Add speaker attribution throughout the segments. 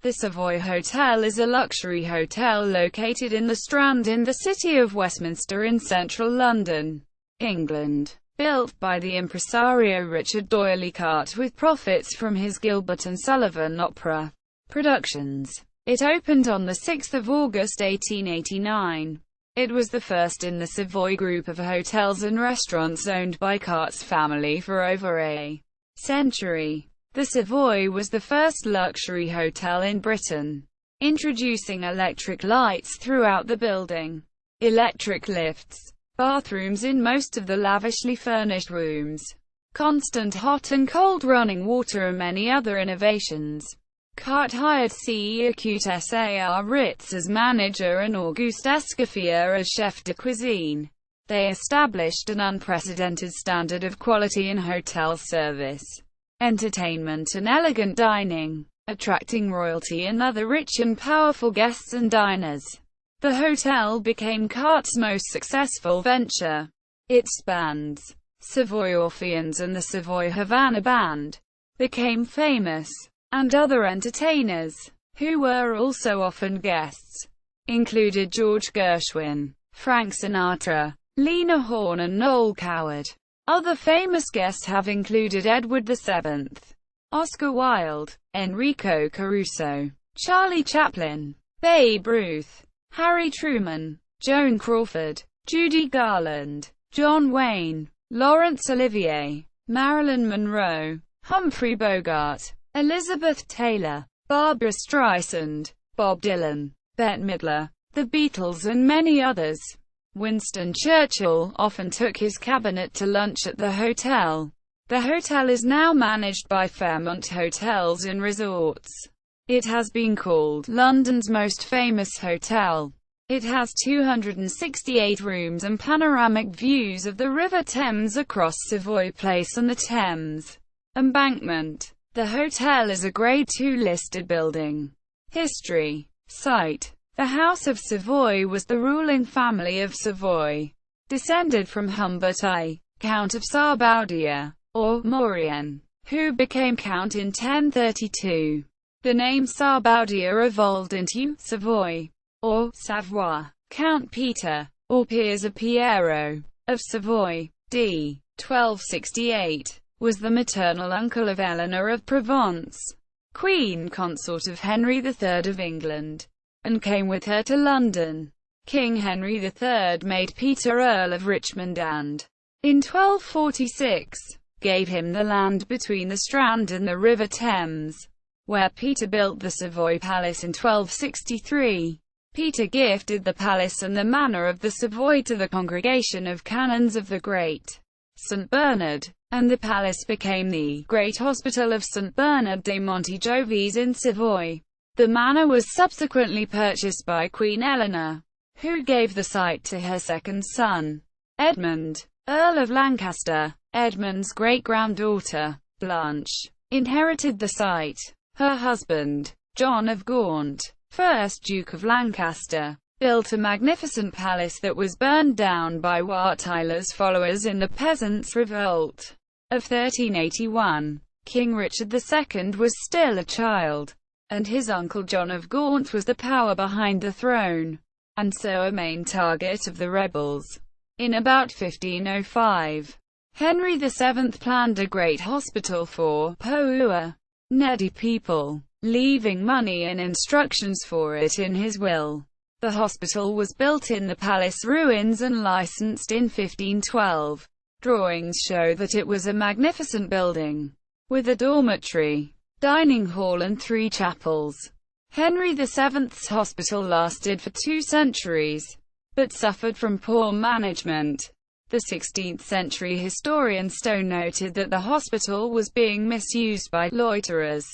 Speaker 1: The Savoy Hotel is a luxury hotel located in the Strand in the city of Westminster in central London, England. Built by the impresario Richard D'Oyly Carte with profits from his Gilbert and Sullivan opera productions. It opened on 6 August 1889. It was the first in the Savoy group of hotels and restaurants owned by Carte's family for over a century. The Savoy was the first luxury hotel in Britain, introducing electric lights throughout the building, electric lifts, bathrooms in most of the lavishly furnished rooms, constant hot and cold running water and many other innovations. Carte hired C. Acute Sar Ritz as manager and Auguste Escoffier as chef de cuisine. They established an unprecedented standard of quality in hotel service, entertainment and elegant dining, attracting royalty and other rich and powerful guests and diners. The hotel became Carte's most successful venture. Its bands, Savoy Orpheans and the Savoy Havana Band, became famous, and other entertainers, who were also often guests, included George Gershwin, Frank Sinatra, Lena, Horne and Noël Coward. Other famous guests have included Edward VII, Oscar Wilde, Enrico Caruso, Charlie Chaplin, Babe Ruth, Harry Truman, Joan Crawford, Judy Garland, John Wayne, Laurence Olivier, Marilyn Monroe, Humphrey Bogart, Elizabeth Taylor, Barbra Streisand, Bob Dylan, Bette Midler, the Beatles and many others. Winston Churchill often took his cabinet to lunch at the hotel. The hotel is now managed by Fairmont Hotels and Resorts. It has been called London's most famous hotel. It has 268 rooms and panoramic views of the River Thames across Savoy Place and the Thames Embankment. The hotel is a Grade II listed building. History. Site. The House of Savoy was the ruling family of Savoy, descended from Humbert I, Count of Sarbaudia, or Mauryan, who became Count in 1032. The name Sarbaudia evolved into Savoy, or Savoy. Count Peter, or Piers Piero, of Savoy, d. 1268, was the maternal uncle of Eleanor of Provence, Queen Consort of Henry III of England, and came with her to London. King Henry III made Peter Earl of Richmond and, in 1246, gave him the land between the Strand and the River Thames, where Peter built the Savoy Palace in 1263. Peter gifted the palace and the manor of the Savoy to the Congregation of Canons of the Great St. Bernard, and the palace became the Great Hospital of St. Bernard de Montejovis in Savoy. The manor was subsequently purchased by Queen Eleanor, who gave the site to her second son, Edmund, Earl of Lancaster. Edmund's great-granddaughter, Blanche, inherited the site. Her husband, John of Gaunt, 1st Duke of Lancaster, built a magnificent palace that was burned down by Wat Tyler's followers in the Peasants' Revolt of 1381. King Richard II was still a child, and his uncle John of Gaunt was the power behind the throne, and so a main target of the rebels. In about 1505, Henry VII planned a great hospital for poor, needy people, leaving money and instructions for it in his will. The hospital was built in the palace ruins and licensed in 1512. Drawings show that it was a magnificent building, with a dormitory, dining hall and 3 chapels. Henry VII's hospital lasted for 2 centuries, but suffered from poor management. The 16th century historian Stone noted that the hospital was being misused by loiterers,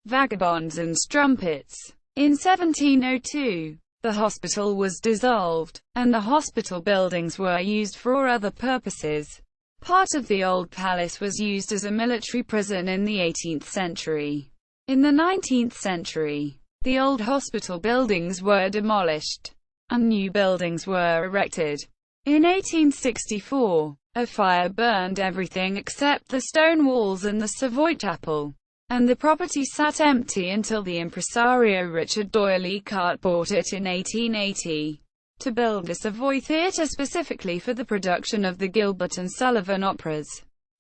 Speaker 1: vagabonds and strumpets. In 1702, the hospital was dissolved, and the hospital buildings were used for other purposes. Part of the old palace was used as a military prison in the 18th century. In the 19th century, the old hospital buildings were demolished, and new buildings were erected. In 1864, a fire burned everything except the stone walls and the Savoy Chapel. and the property sat empty until the impresario Richard D'Oyly Carte bought it in 1880 to build a Savoy theatre specifically for the production of the Gilbert and Sullivan operas,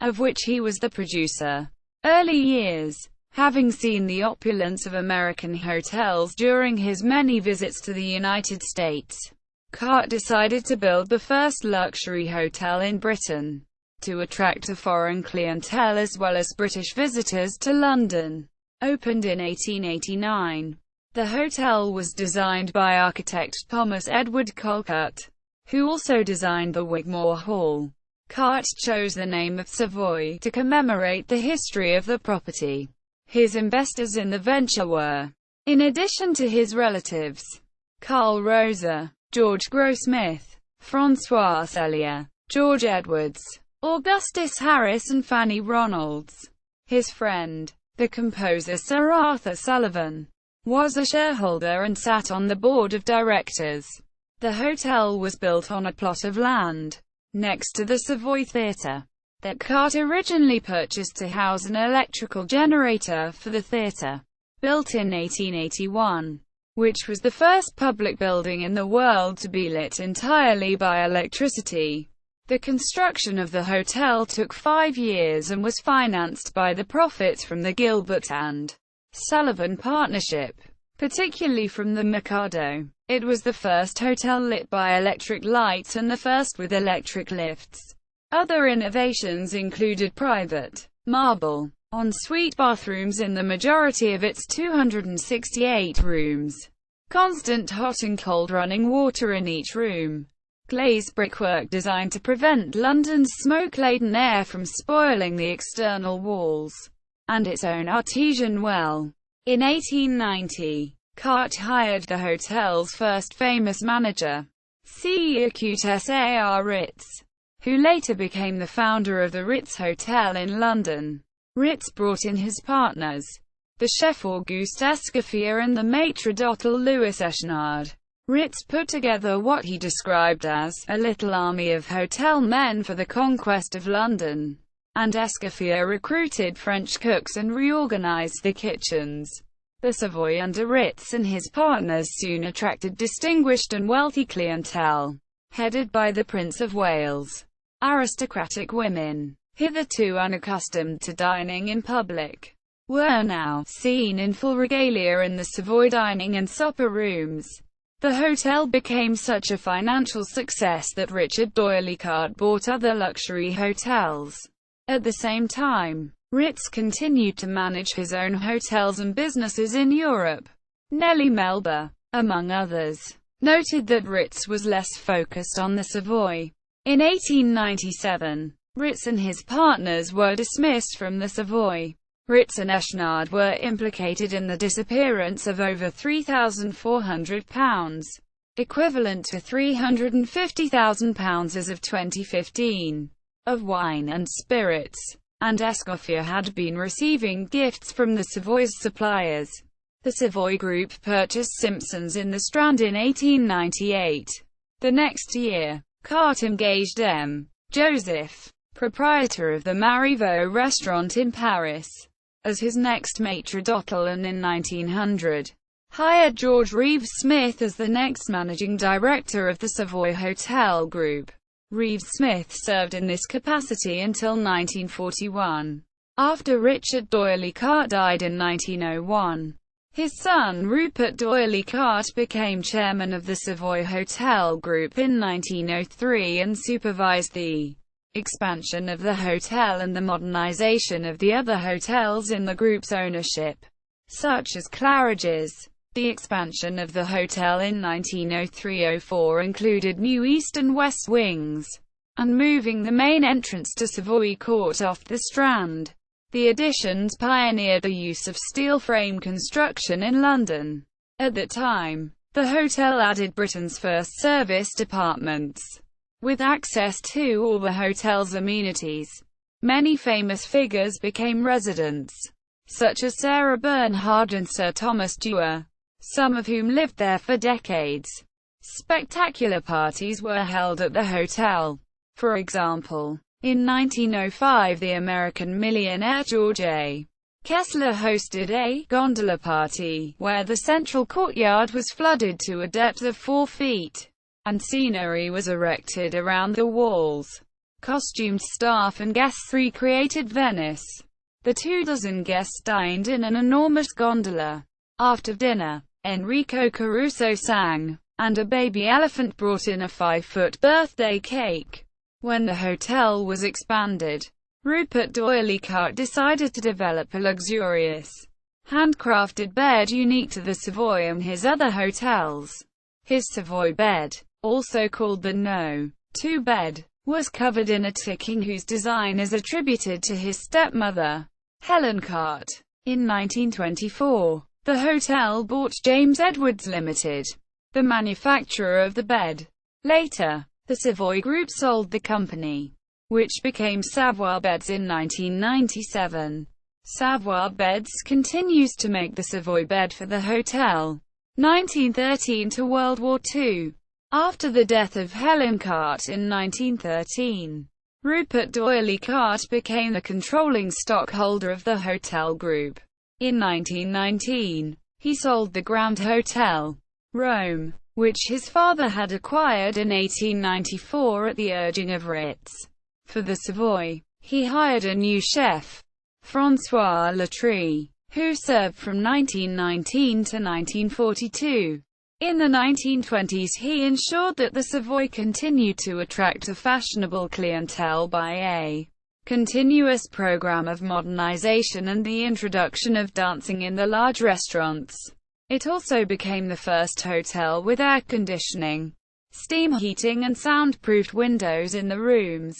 Speaker 1: of which he was the producer. Early years. Having seen the opulence of American hotels during his many visits to the United States, Carte decided to build the first luxury hotel in Britain, to attract a foreign clientele as well as British visitors to London. Opened in 1889, the hotel was designed by architect Thomas Edward Colcott, who also designed the Wigmore Hall. Carte chose the name of Savoy to commemorate the history of the property. His investors in the venture were, in addition to his relatives, Carl Rosa, George Grossmith, François Cellier, George Edwards, Augustus Harris and Fanny Ronalds. His friend, the composer Sir Arthur Sullivan, was a shareholder and sat on the board of directors. The hotel was built on a plot of land next to the Savoy Theatre that Carte originally purchased to house an electrical generator for the theatre. Built in 1881, which was the first public building in the world to be lit entirely by electricity. The construction of the hotel took 5 years and was financed by the profits from the Gilbert and Sullivan partnership, particularly from the Mikado. It was the first hotel lit by electric lights and the first with electric lifts. Other innovations included private, marble, en-suite bathrooms in the majority of its 268 rooms, constant hot and cold running water in each room, glazed brickwork designed to prevent London's smoke-laden air from spoiling the external walls, and its own artesian well. In 1890, Carte hired the hotel's first famous manager, Circuit Sar Ritz, who later became the founder of the Ritz Hotel in London. Ritz brought in his partners, the chef Auguste Escoffier and the maitre d'hôtel Louis Echenard. Ritz put together what he described as a little army of hotel men for the conquest of London, and Escoffier recruited French cooks and reorganized the kitchens. The Savoy under Ritz and his partners soon attracted distinguished and wealthy clientele, headed by the Prince of Wales. Aristocratic women, hitherto unaccustomed to dining in public, were now seen in full regalia in the Savoy dining and supper rooms. The hotel became such a financial success that Richard D'Oyly Carte bought other luxury hotels. At the same time, Ritz continued to manage his own hotels and businesses in Europe. Nellie Melba, among others, noted that Ritz was less focused on the Savoy. In 1897, Ritz and his partners were dismissed from the Savoy. Ritz and Echenard were implicated in the disappearance of over £3,400, equivalent to £350,000 as of 2015, of wine and spirits, and Escoffier had been receiving gifts from the Savoy's suppliers. The Savoy Group purchased Simpson's in the Strand in 1898. The next year, Carte engaged M. Joseph, proprietor of the Marivaux restaurant in Paris, as his next maitre d'hôtel, and in 1900, hired George Reeves Smith as the next managing director of the Savoy Hotel Group. Reeves Smith served in this capacity until 1941. After Richard D'Oyly Carte died in 1901, his son Rupert D'Oyly Carte became chairman of the Savoy Hotel Group in 1903 and supervised the expansion of the hotel and the modernization of the other hotels in the group's ownership, such as Claridge's. The expansion of the hotel in 1903-04 included new east and west wings, and moving the main entrance to Savoy Court off the Strand. The additions pioneered the use of steel frame construction in London. At that time, the hotel added Britain's first service departments, with access to all the hotel's amenities. Many famous figures became residents, such as Sarah Bernhardt and Sir Thomas Dewar, some of whom lived there for decades. Spectacular parties were held at the hotel. For example, in 1905 the American millionaire George A. Kessler hosted a gondola party, where the central courtyard was flooded to a depth of 4 feet, and scenery was erected around the walls. Costumed staff and guests recreated Venice. The 24 guests dined in an enormous gondola. After dinner, Enrico Caruso sang, and a baby elephant brought in a 5-foot birthday cake. When the hotel was expanded, Rupert d'Oyley Carte decided to develop a luxurious, handcrafted bed unique to the Savoy and his other hotels. His Savoy bed, also called the No. 2 bed, was covered in a ticking whose design is attributed to his stepmother, Helen Carte. In 1924, the hotel bought James Edwards Limited, the manufacturer of the bed. Later, the Savoy Group sold the company, which became Savoy Beds in 1997. Savoy Beds continues to make the Savoy bed for the hotel. 1913 to World War II. After the death of Helen Carte in 1913, Rupert d'Oyley Carte became the controlling stockholder of the hotel group. In 1919, he sold the Grand Hotel, Rome, which his father had acquired in 1894 at the urging of Ritz. For the Savoy, he hired a new chef, François Latry, who served from 1919 to 1942. In the 1920s he ensured that the Savoy continued to attract a fashionable clientele by a continuous program of modernization and the introduction of dancing in the large restaurants. It also became the first hotel with air conditioning, steam heating and soundproofed windows in the rooms,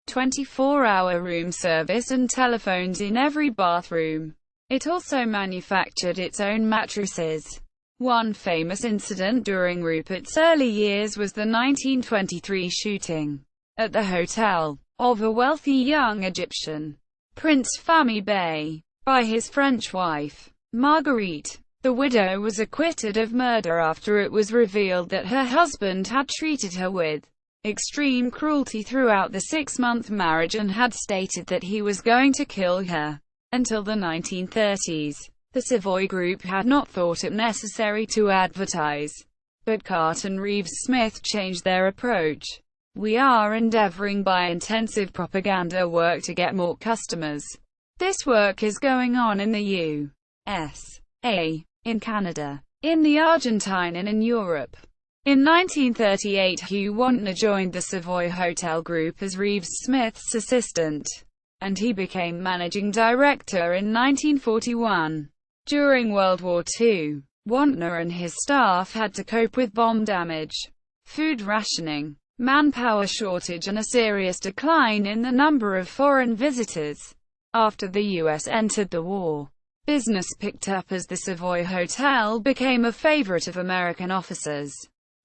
Speaker 1: 24-hour room service and telephones in every bathroom. It also manufactured its own mattresses. One famous incident during Rupert's early years was the 1923 shooting at the hotel of a wealthy young Egyptian, Prince Fahmy Bey, by his French wife, Marguerite. The widow was acquitted of murder after it was revealed that her husband had treated her with extreme cruelty throughout the 6-month marriage and had stated that he was going to kill her. Until the 1930s, the Savoy Group had not thought it necessary to advertise, but Carte and Reeves-Smith changed their approach. "We are endeavoring by intensive propaganda work to get more customers. This work is going on in the USA, in Canada, in the Argentine and in Europe." In 1938 Hugh Wantner joined the Savoy Hotel Group as Reeves-Smith's assistant, and he became managing director in 1941. During World War II, Wantner and his staff had to cope with bomb damage, food rationing, manpower shortage and a serious decline in the number of foreign visitors. After the U.S. entered the war, business picked up as the Savoy Hotel became a favorite of American officers,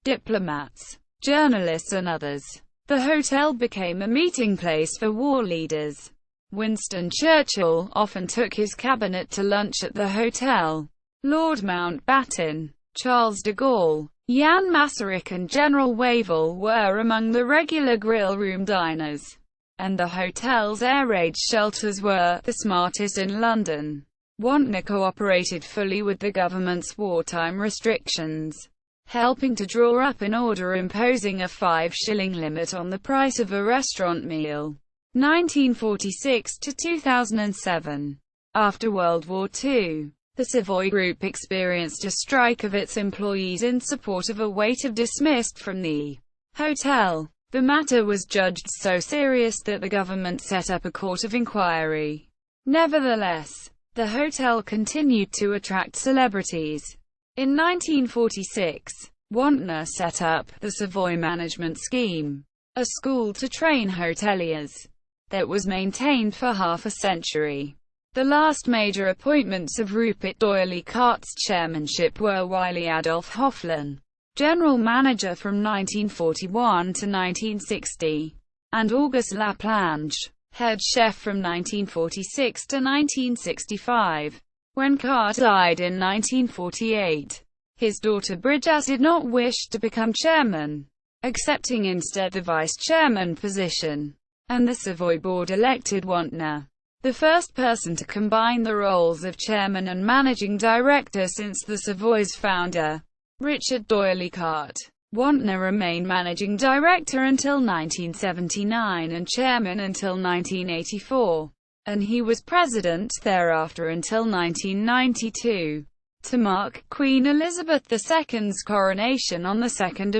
Speaker 1: diplomats, journalists and others. The hotel became a meeting place for war leaders. Winston Churchill often took his cabinet to lunch at the hotel. Lord Mountbatten, Charles de Gaulle, Jan Masaryk and General Wavell were among the regular grill room diners, and the hotel's air raid shelters were the smartest in London. Wantner cooperated fully with the government's wartime restrictions, helping to draw up an order imposing a 5-shilling limit on the price of a restaurant meal. 1946 to 2007. After World War II, the Savoy Group experienced a strike of its employees in support of a waiter dismissed from the hotel. The matter was judged so serious that the government set up a court of inquiry. Nevertheless, the hotel continued to attract celebrities. In 1946, Wantner set up the Savoy Management Scheme, a school to train hoteliers, that was maintained for half a century. The last major appointments of Rupert d'Oyley Carte's chairmanship were Wiley Adolph Hofflin, general manager from 1941 to 1960, and Auguste Laplanche, head chef from 1946 to 1965. When Carte died in 1948, his daughter Bridget did not wish to become chairman, accepting instead the vice chairman position, and the Savoy board elected Wantner. the first person to combine the roles of chairman and managing director since the Savoy's founder, Richard D'Oyly Carte. Wantner remained managing director until 1979 and chairman until 1984, and he was president thereafter until 1992. To mark Queen Elizabeth II's coronation on 2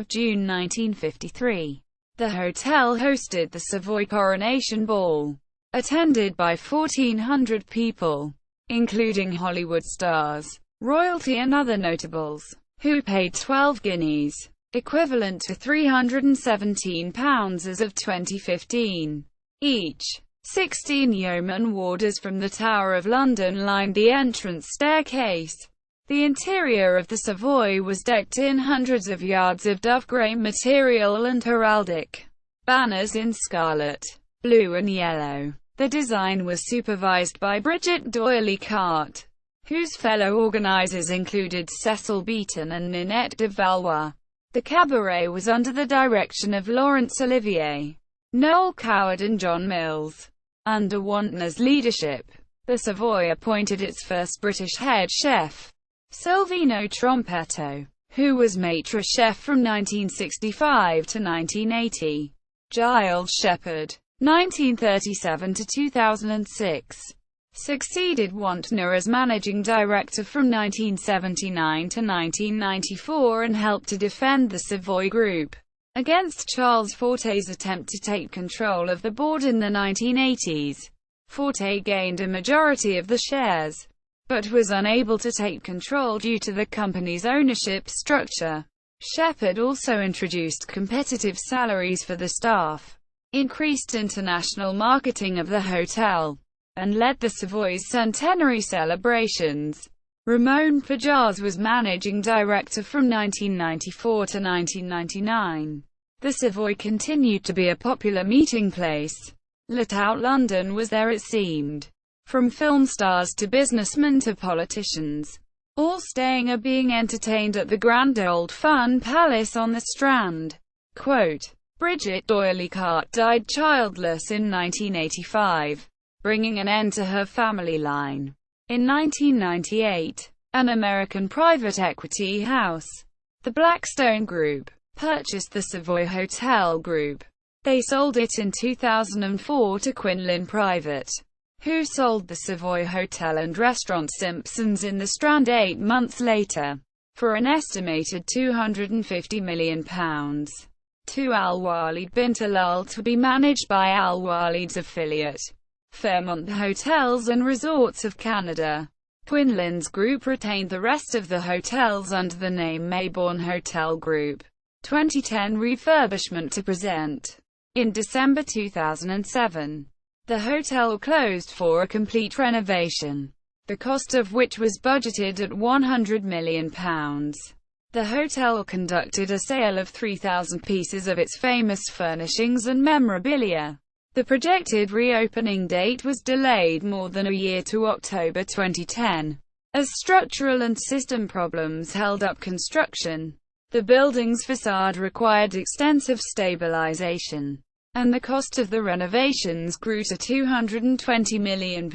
Speaker 1: June 1953, the hotel hosted the Savoy Coronation Ball, attended by 1,400 people, including Hollywood stars, royalty and other notables, who paid 12 guineas, equivalent to £317 as of 2015, each. 16 yeoman warders from the Tower of London lined the entrance staircase. The interior of the Savoy was decked in hundreds of yards of dove-grey material and heraldic banners in scarlet, blue and yellow. The design was supervised by Brigitte D'Oyly Carte, whose fellow organizers included Cecil Beaton and Ninette de Valois. The cabaret was under the direction of Laurence Olivier, Noel Coward and John Mills. Under Wantner's leadership, the Savoy appointed its first British head chef, Silvino Trompetto, who was maitre chef from 1965 to 1980. Giles Shepherd, 1937 to 2006, succeeded Wantner as managing director from 1979 to 1994 and helped to defend the Savoy Group against Charles Forte's attempt to take control of the board in the 1980s. Forte gained a majority of the shares, but was unable to take control due to the company's ownership structure. Shepherd also introduced competitive salaries for the staff, increased international marketing of the hotel, and led the Savoy's centenary celebrations. Ramon Pajaz was managing director from 1994 to 1999. The Savoy continued to be a popular meeting place. Let out London was there, it seemed. From film stars to businessmen to politicians, all staying or being entertained at the Grand Old Fun Palace on the Strand. Quote, Brigitte D'Oyly Carte died childless in 1985, bringing an end to her family line. In 1998, an American private equity house, the Blackstone Group, purchased the Savoy Hotel Group. They sold it in 2004 to Quinlan Private, who sold the Savoy Hotel and Restaurant Simpsons in the Strand 8 months later, for an estimated £250 million, to Al Walid bin Talal to be managed by Al Walid's affiliate, Fairmont Hotels and Resorts of Canada. Quinlan's group retained the rest of the hotels under the name Mayborn Hotel Group. 2010 refurbishment to present. In December 2007, the hotel closed for a complete renovation, the cost of which was budgeted at £100 million. The hotel conducted a sale of 3,000 pieces of its famous furnishings and memorabilia. The projected reopening date was delayed more than a year to October 2010, as structural and system problems held up construction. The building's facade required extensive stabilization, and the cost of the renovations grew to £220 million.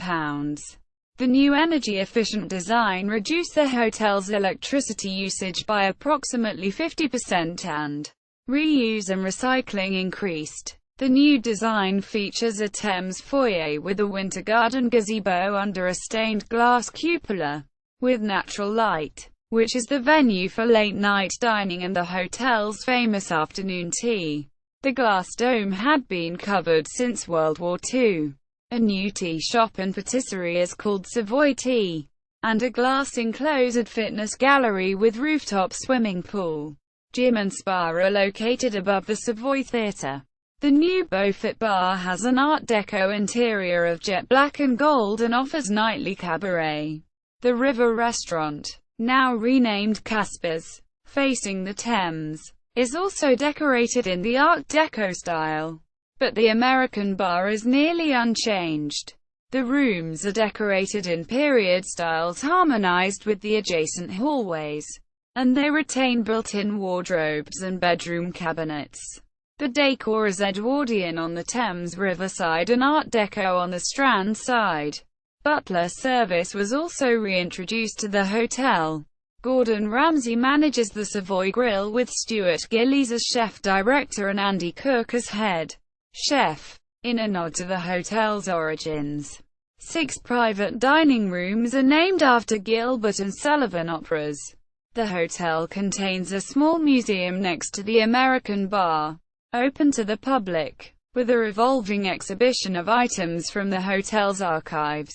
Speaker 1: The new energy-efficient design reduced the hotel's electricity usage by approximately 50% and reuse and recycling increased. The new design features a Thames foyer with a winter garden gazebo under a stained glass cupola, with natural light, which is the venue for late-night dining and the hotel's famous afternoon tea. The glass dome had been covered since World War II. A new tea shop and patisserie is called Savoy Tea, and a glass-enclosed fitness gallery with rooftop swimming pool, gym and spa are located above the Savoy Theatre. The new Beaufort Bar has an Art Deco interior of jet black and gold and offers nightly cabaret. The River Restaurant, now renamed Casper's, facing the Thames, is also decorated in the Art Deco style, but the American bar is nearly unchanged. The rooms are decorated in period styles harmonized with the adjacent hallways, and they retain built-in wardrobes and bedroom cabinets. The decor is Edwardian on the Thames River side and Art Deco on the Strand side. Butler service was also reintroduced to the hotel. Gordon Ramsay manages the Savoy Grill with Stuart Gillies as chef-director and Andy Cook as head chef, in a nod to the hotel's origins. 6 private dining rooms are named after Gilbert and Sullivan operas. The hotel contains a small museum next to the American Bar, open to the public, with a revolving exhibition of items from the hotel's archives.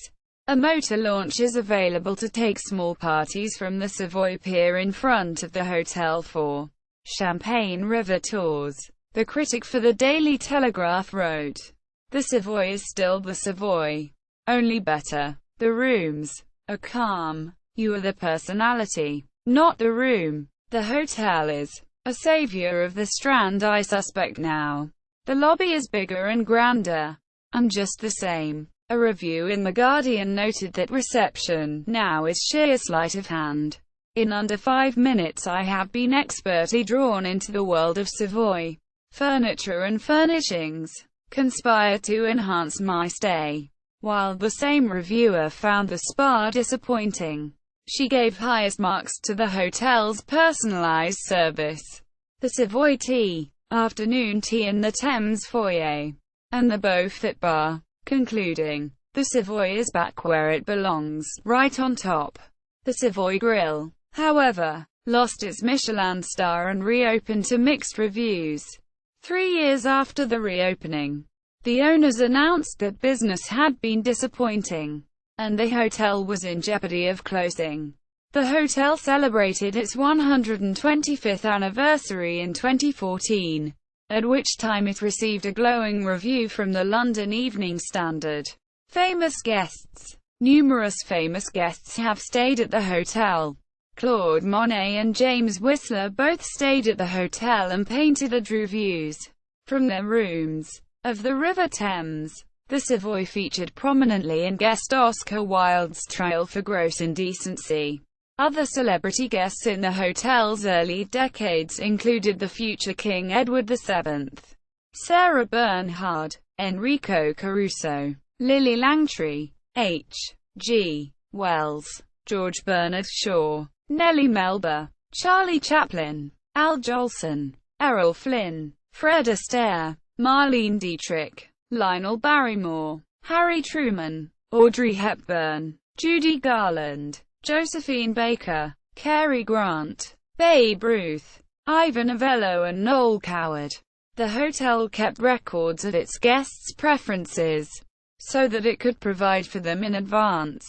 Speaker 1: A motor launch is available to take small parties from the Savoy Pier in front of the hotel for Champagne River tours. The critic for the Daily Telegraph wrote, "The Savoy is still the Savoy, only better. The rooms are calm. You are the personality, not the room. The hotel is a savior of the Strand. I suspect now. The lobby is bigger and grander. And just the same." A review in The Guardian noted that reception now is sheer sleight of hand. "In under 5 minutes I have been expertly drawn into the world of Savoy. Furniture and furnishings conspire to enhance my stay." While the same reviewer found the spa disappointing, she gave highest marks to the hotel's personalized service. The Savoy tea, afternoon tea in the Thames foyer, and the Beaufort bar, concluding, "The Savoy is back where it belongs, right on top." The Savoy Grill, however, lost its Michelin star and reopened to mixed reviews. 3 years after the reopening, the owners announced that business had been disappointing, and the hotel was in jeopardy of closing. The hotel celebrated its 125th anniversary in 2014, at which time it received a glowing review from the London Evening Standard. Famous guests. Numerous famous guests have stayed at the hotel. Claude Monet and James Whistler both stayed at the hotel and painted and drew views from their rooms of the River Thames. The Savoy featured prominently in guest Oscar Wilde's trial for gross indecency. Other celebrity guests in the hotel's early decades included the future King Edward VII, Sarah Bernhardt, Enrico Caruso, Lily Langtry, H.G. Wells, George Bernard Shaw, Nellie Melba, Charlie Chaplin, Al Jolson, Errol Flynn, Fred Astaire, Marlene Dietrich, Lionel Barrymore, Harry Truman, Audrey Hepburn, Judy Garland, Josephine Baker, Cary Grant, Babe Ruth, Ivan Novello and Noel Coward. The hotel kept records of its guests' preferences, so that it could provide for them in advance.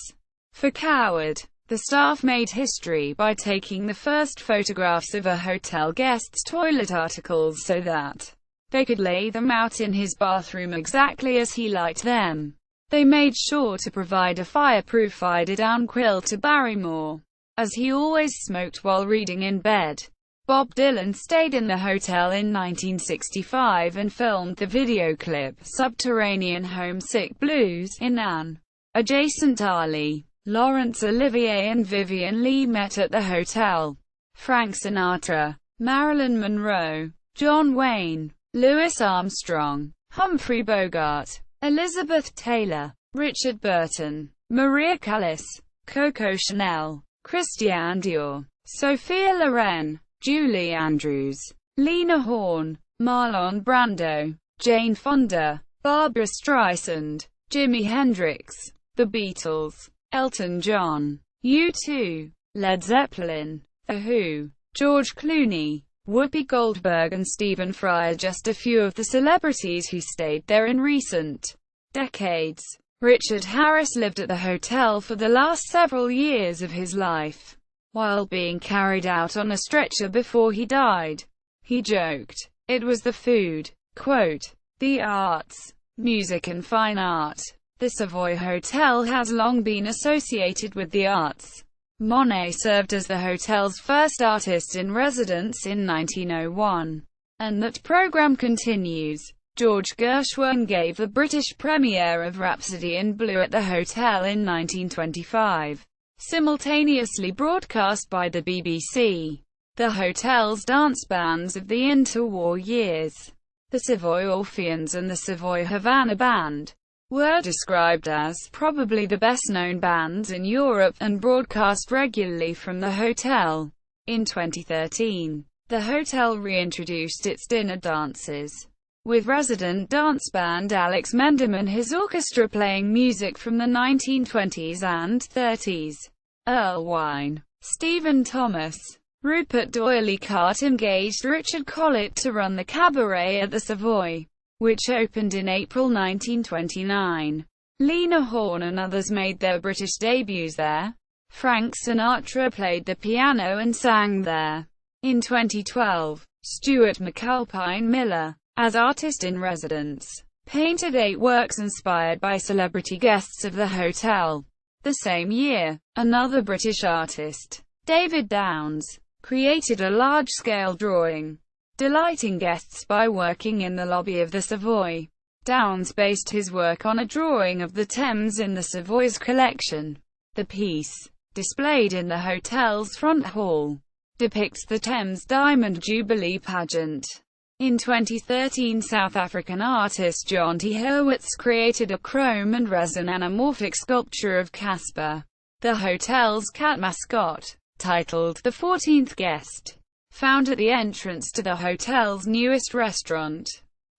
Speaker 1: For Coward, the staff made history by taking the first photographs of a hotel guest's toilet articles so that they could lay them out in his bathroom exactly as he liked them. They made sure to provide a fireproof eider-down quilt to Barrymore, as he always smoked while reading in bed. Bob Dylan stayed in the hotel in 1965 and filmed the video clip "Subterranean Homesick Blues" in an adjacent alley. Laurence Olivier and Vivien Leigh met at the hotel. Frank Sinatra, Marilyn Monroe, John Wayne, Louis Armstrong, Humphrey Bogart, Elizabeth Taylor, Richard Burton, Maria Callas, Coco Chanel, Christian Dior, Sophia Loren, Julie Andrews, Lena Horne, Marlon Brando, Jane Fonda, Barbra Streisand, Jimi Hendrix, The Beatles, Elton John, U2, Led Zeppelin, The Who, George Clooney, Whoopi Goldberg and Stephen Fry are just a few of the celebrities who stayed there in recent decades. Richard Harris lived at the hotel for the last several years of his life. While being carried out on a stretcher before he died, he joked, "It was the food." Quote, "The arts, music and fine art." The Savoy Hotel has long been associated with the arts. Monet served as the hotel's first artist in residence in 1901, and that program continues. George Gershwin gave the British premiere of Rhapsody in Blue at the hotel in 1925, simultaneously broadcast by the BBC. The hotel's dance bands of the interwar years The Savoy Orpheans and the Savoy Havana Band were described as probably the best-known bands in Europe, and broadcast regularly from the hotel. In 2013, the hotel reintroduced its dinner dances, with resident dance band Alex Mendham and his orchestra playing music from the 1920s and 30s. Earl Wine, Stephen Thomas, Rupert D'Oyly Carte engaged Richard Collett to run the cabaret at the Savoy, which opened in April 1929. Lena, Horne and others made their British debuts there. Frank Sinatra played the piano and sang there. In 2012, Stuart McAlpine Miller, as artist-in-residence, painted 8 works inspired by celebrity guests of the hotel. The same year, another British artist, David Downes, created a large-scale drawing, delighting guests by working in the lobby of the Savoy. Downes based his work on a drawing of the Thames in the Savoy's collection. The piece, displayed in the hotel's front hall, depicts the Thames Diamond Jubilee pageant. In 2013, South African artist John T. Hurwitz created a chrome and resin anamorphic sculpture of Casper, the hotel's cat mascot, titled The 14th Guest, found at the entrance to the hotel's newest restaurant,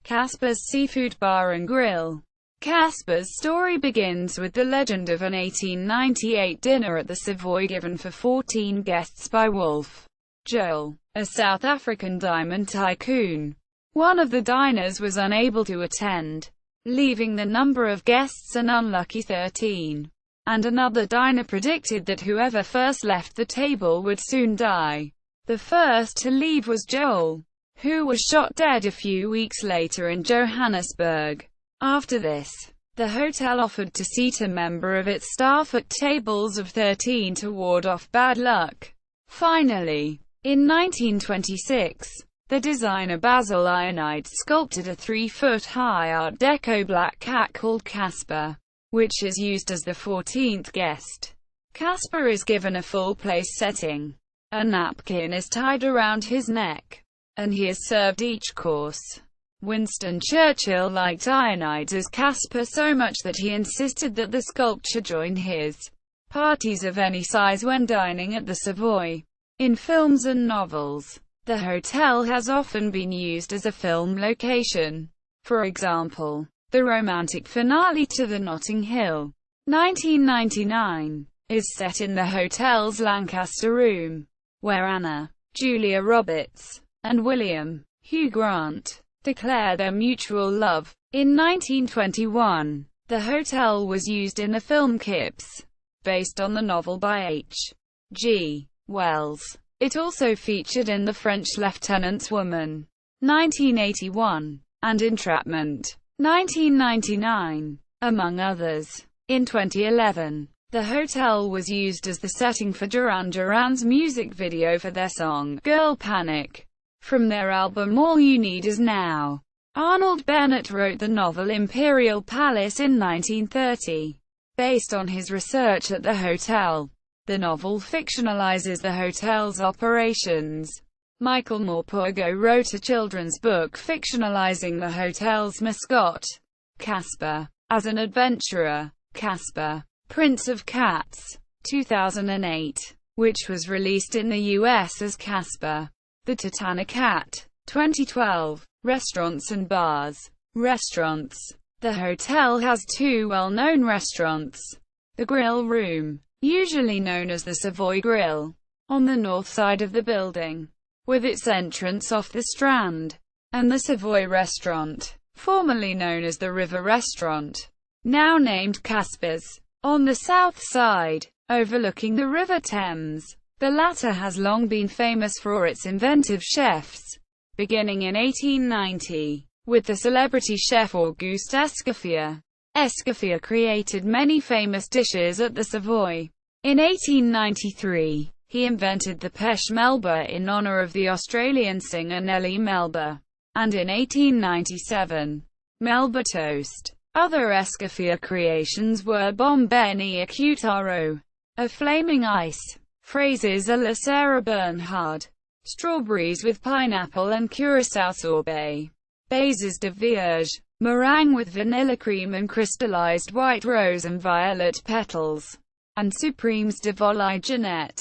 Speaker 1: Casper's Seafood Bar and Grill. Casper's story begins with the legend of an 1898 dinner at the Savoy given for 14 guests by Wolf Joel, a South African diamond tycoon. One of the diners was unable to attend, leaving the number of guests an unlucky 13. And another diner predicted that whoever first left the table would soon die. The first to leave was Joel, who was shot dead a few weeks later in Johannesburg. After this, the hotel offered to seat a member of its staff at tables of 13 to ward off bad luck. Finally, in 1926, the designer Basil Ionide sculpted a 3-foot-high Art Deco black cat called Casper, which is used as the 14th guest. Casper is given a full place setting. A napkin is tied around his neck, and he is served each course. Winston Churchill liked Ionide as Casper so much that he insisted that the sculpture join his parties of any size when dining at the Savoy. In films and novels, the hotel has often been used as a film location. For example, the romantic finale to the Notting Hill, 1999, is set in the hotel's Lancaster room, where Anna, Julia Roberts, and William, Hugh Grant, declare their mutual love. In 1921, the hotel was used in the film Kips, based on the novel by H. G. Wells. It also featured in The French Lieutenant's Woman, 1981, and Entrapment, 1999, among others. In 2011, the hotel was used as the setting for Duran Duran's music video for their song, Girl Panic, from their album All You Need Is Now. Arnold Bennett wrote the novel Imperial Palace in 1930, based on his research at the hotel. The novel fictionalizes the hotel's operations. Michael Morpurgo wrote a children's book fictionalizing the hotel's mascot, Casper, as an adventurer, Casper, Prince of Cats, 2008, which was released in the US as Casper, the Titanic Cat, 2012. Restaurants and bars. Restaurants. The hotel has 2 well-known restaurants. The Grill Room, usually known as the Savoy Grill, on the north side of the building, with its entrance off the Strand, and the Savoy Restaurant, formerly known as the River Restaurant, now named Casper's, on the south side, overlooking the River Thames. The latter has long been famous for its inventive chefs, beginning in 1890, with the celebrity chef Auguste Escoffier. Escoffier created many famous dishes at the Savoy. In 1893, he invented the pêche melba in honor of the Australian singer Nellie Melba, and in 1897, Melba toast. Other Escoffier creations were bombeni acutaro, a flaming ice, phrases à la Sarah Bernhardt, strawberries with pineapple and curacao sorbet, Baises de Vierge, meringue with vanilla cream and crystallized white rose and violet petals, and Supremes de Volaille Jeanette,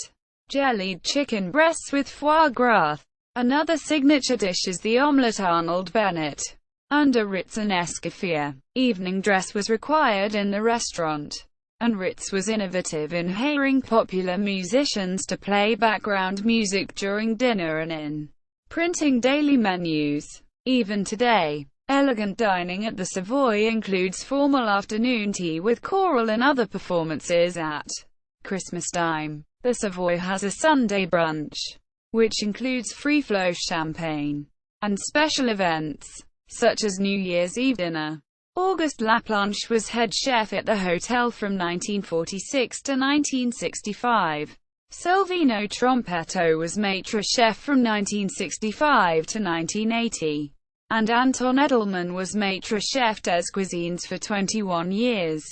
Speaker 1: jellied chicken breasts with foie gras. Another signature dish is the omelette Arnold Bennett. Under Ritz and Escoffier, evening dress was required in the restaurant, and Ritz was innovative in hiring popular musicians to play background music during dinner and in printing daily menus. Even today, elegant dining at the Savoy includes formal afternoon tea with choral and other performances at Christmas time. The Savoy has a Sunday brunch, which includes free-flow champagne, and special events, such as New Year's Eve dinner. Auguste Laplanche was head chef at the hotel from 1946 to 1965. Silvino Trompetto was maitre chef from 1965 to 1980. And Anton Edelman was maitre chef des cuisines for 21 years,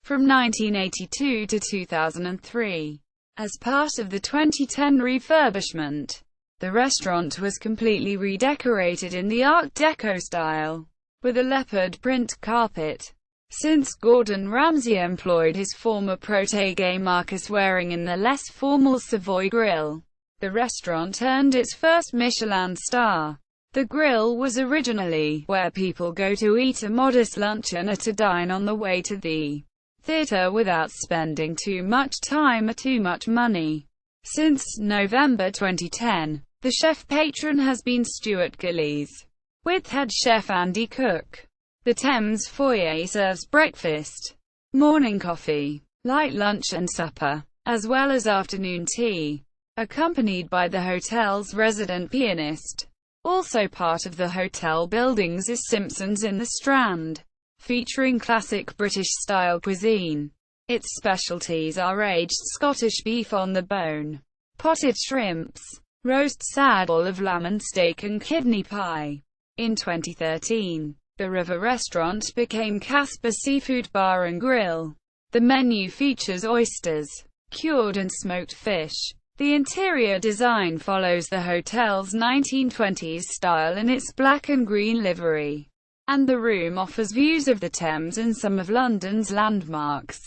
Speaker 1: from 1982 to 2003. As part of the 2010 refurbishment, the restaurant was completely redecorated in the Art Deco style, with a leopard print carpet. Since Gordon Ramsay employed his former protégé Marcus Waring in the less formal Savoy Grill, the restaurant earned its first Michelin star. The Grill was originally where people go to eat a modest luncheon or to dine on the way to the theater without spending too much time or too much money. Since November 2010, the chef patron has been Stuart Gillies, with head chef Andy Cook. The Thames foyer serves breakfast, morning coffee, light lunch and supper, as well as afternoon tea, accompanied by the hotel's resident pianist. Also part of the hotel buildings is Simpson's in the Strand, featuring classic British-style cuisine. Its specialties are aged Scottish beef on the bone, potted shrimps, roast saddle of lamb and steak and kidney pie. In 2013, the River restaurant became Casper Seafood Bar and Grill. The menu features oysters, cured and smoked fish. The interior design follows the hotel's 1920s style in its black and green livery, and the room offers views of the Thames and some of London's landmarks.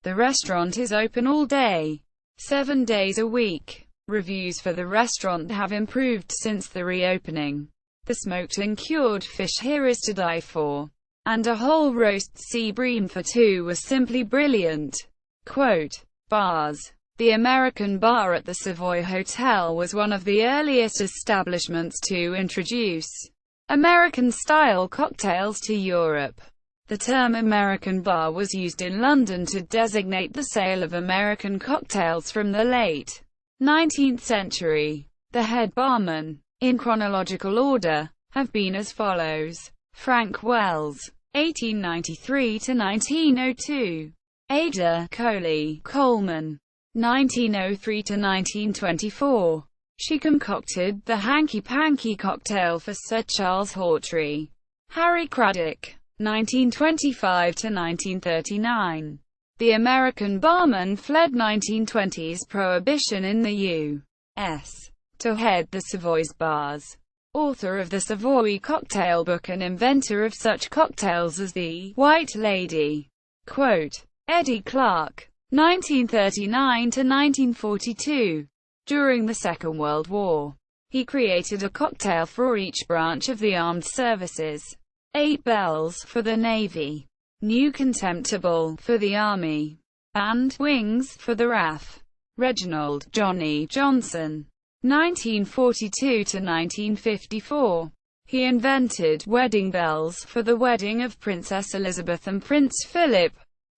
Speaker 1: The restaurant is open all day, 7 days a week. Reviews for the restaurant have improved since the reopening. The smoked and cured fish here is to die for, and a whole roast sea bream for two was simply brilliant. Quote, bars. The American bar at the Savoy Hotel was one of the earliest establishments to introduce American-style cocktails to Europe. The term American bar was used in London to designate the sale of American cocktails from the late 19th century. The head barmen, in chronological order, have been as follows: Frank Wells, 1893 to 1902; Ada Coley Coleman, 1903 to 1924. She concocted the hanky-panky cocktail for Sir Charles Hawtrey. Harry Craddock, 1925 to 1939. The American barman fled 1920s prohibition in the U.S. to head the Savoy's bars. Author of the Savoy Cocktail Book and inventor of such cocktails as the White Lady. Quote, Eddie Clark, 1939 to 1942. During the Second World War, he created a cocktail for each branch of the armed services. 8 bells for the Navy, New Contemptible for the Army, and Wings for the RAF. Reginald Johnny Johnson, 1942 to 1954. He invented wedding bells for the wedding of Princess Elizabeth and Prince Philip.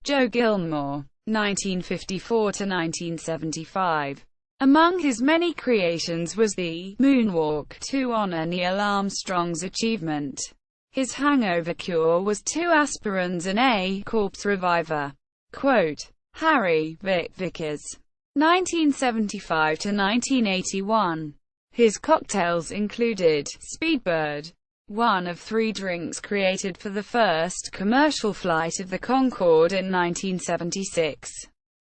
Speaker 1: Joe Gilmore, 1954 to 1975. Among his many creations was the moonwalk to honor Neil Armstrong's achievement. His hangover cure was 2 aspirins and a corpse reviver. Quote, Harry Vickers, 1975 to 1981. His cocktails included Speedbird, one of 3 drinks created for the first commercial flight of the Concorde in 1976.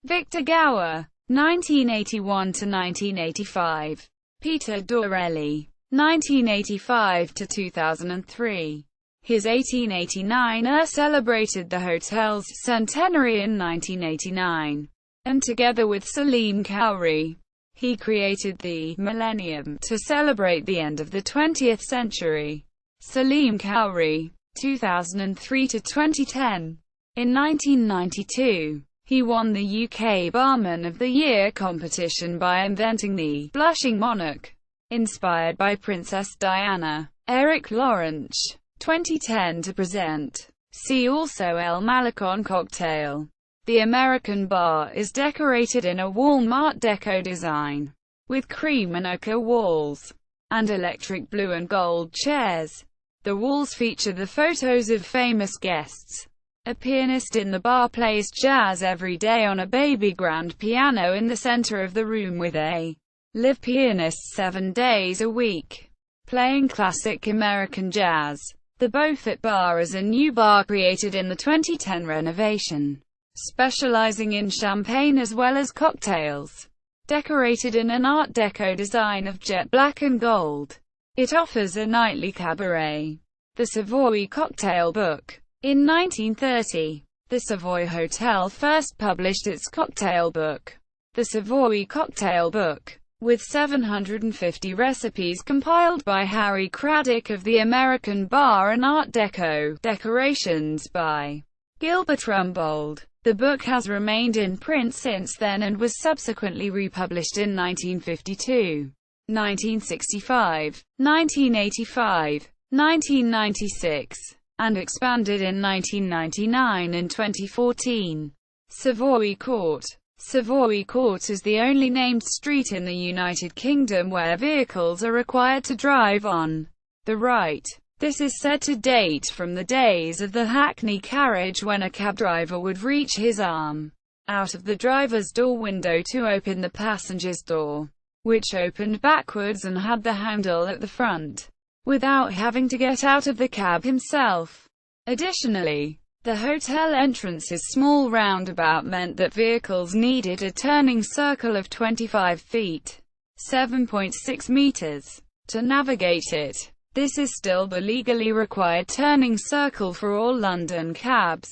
Speaker 1: Victor Gower, 1981 to 1985. Peter Dorelli, 1985 to 2003. His 1889 celebrated the hotel's centenary in 1989, and together with Salim Khoury, he created the Millennium to celebrate the end of the 20th century. Salim Khoury, 2003 to 2010. In 1992, he won the UK Barman of the Year competition by inventing the blushing monarch, inspired by Princess Diana. Eric Lawrence, 2010 to present. See also El Malecon cocktail. The American bar is decorated in a warm Art Deco design, with cream and ochre walls, and electric blue and gold chairs. The walls feature the photos of famous guests. A pianist in the bar plays jazz every day on a baby grand piano in the center of the room with a live pianist 7 days a week, playing classic American jazz. The Beaufort Bar is a new bar created in the 2010 renovation, specializing in champagne as well as cocktails. Decorated in an Art Deco design of jet black and gold, it offers a nightly cabaret. The Savoy Cocktail Book. In 1930, the Savoy Hotel first published its cocktail book, the Savoy Cocktail Book, with 750 recipes compiled by Harry Craddock of the American Bar and Art Deco, decorations by Gilbert Rumbold. The book has remained in print since then and was subsequently republished in 1952, 1965, 1985, 1996, and expanded in 1999 and 2014. Savoy Court. Savoy Court is the only named street in the United Kingdom where vehicles are required to drive on the right. This is said to date from the days of the hackney carriage when a cab driver would reach his arm out of the driver's door window to open the passenger's door, which opened backwards and had the handle at the front, without having to get out of the cab himself. Additionally, the hotel entrance's small roundabout meant that vehicles needed a turning circle of 25 feet, 7.6 meters, to navigate it. This is still the legally required turning circle for all London cabs.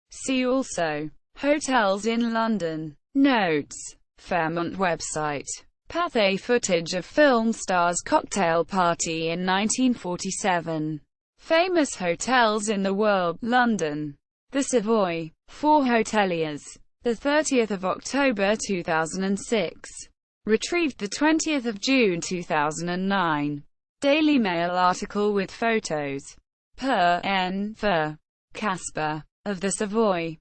Speaker 1: See also Hotels in London. Notes. Fairmont website. Pathé footage of film star's cocktail party in 1947. Famous hotels in the world. London. The Savoy. 4 hoteliers. The 30th of October 2006. Retrieved the 20th of June 2009. Daily Mail article with photos. Per N. for Casper. Of the Savoy.